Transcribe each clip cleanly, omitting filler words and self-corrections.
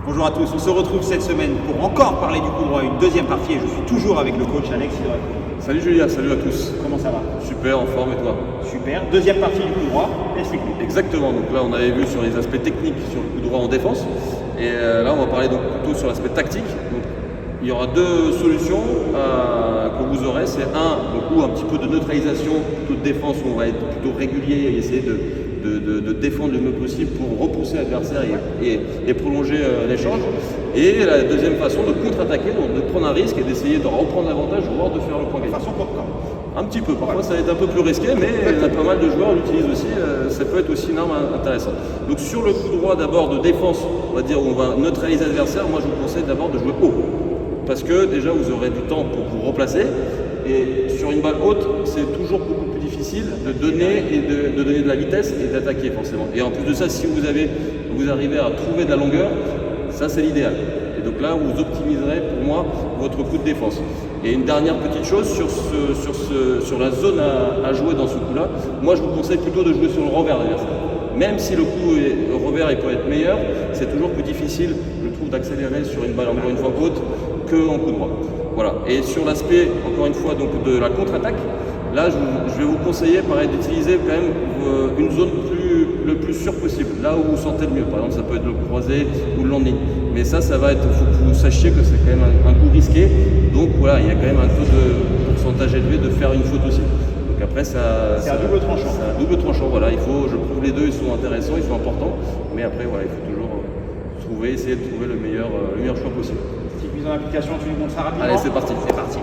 Bonjour à tous, on se retrouve cette semaine pour encore parler du coup droit, une deuxième partie et je suis toujours avec le coach Alex Hidalgo. Salut Julien, salut à tous. Comment ça va? Super, en forme et toi? Super, deuxième partie du coup droit, explique-nous. Exactement, donc là on avait vu sur les aspects techniques sur le coup droit en défense et là on va parler donc plutôt sur l'aspect tactique. Donc, il y aura deux solutions que vous aurez, c'est un petit peu de neutralisation, plutôt de défense où on va être plutôt régulier et essayer de défendre le mieux possible pour repousser l'adversaire et prolonger l'échange. Et la deuxième façon de contre-attaquer, donc de prendre un risque et d'essayer de reprendre l'avantage, voire de faire le point gagnant. Façon popcorn. Un petit peu, parfois ça va être un peu plus risqué, mais il y a pas mal de joueurs l'utilisent aussi, ça peut être aussi une arme intéressante. Donc sur le coup droit d'abord de défense, on va dire où on va neutraliser l'adversaire, moi je vous conseille d'abord de jouer haut. Parce que déjà vous aurez du temps pour vous replacer, et sur une balle haute, c'est toujours beaucoup plus difficile de donner de donner de la vitesse et d'attaquer forcément. Et en plus de ça, si vous arrivez à trouver de la longueur, ça c'est l'idéal. Et donc là, vous optimiserez pour moi votre coup de défense. Et une dernière petite chose sur la zone à jouer dans ce coup-là, moi je vous conseille plutôt de jouer sur le revers de l'adversaire. Même si le coup revers il peut être meilleur, c'est toujours plus difficile, je trouve, d'accélérer sur une balle encore une fois haute qu'en coup droit. Voilà. Et sur l'aspect, encore une fois, donc de la contre-attaque, là je vais vous conseiller pareil d'utiliser quand même une zone le plus sûre possible, là où vous sentez le mieux. Par exemple, ça peut être le croisé ou le landing. Mais ça va être, il faut que vous sachiez que c'est quand même un coup risqué. Donc voilà, il y a quand même un taux de pourcentage élevé de faire une faute aussi. Donc après, c'est un double tranchant. C'est un double tranchant, voilà. Je prouve les deux, ils sont intéressants, ils sont importants. Mais après, voilà, il faut toujours essayer de trouver le meilleur choix possible. Petite mise en application, tu nous montres ça rapidement. Allez, c'est parti. C'est parti.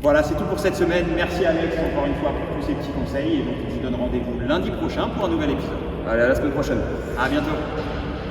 Voilà, c'est tout pour cette semaine. Merci Alex encore une fois pour tous ces petits conseils. Et donc, on vous donne rendez-vous lundi prochain pour un nouvel épisode. Allez, à la semaine prochaine. À bientôt.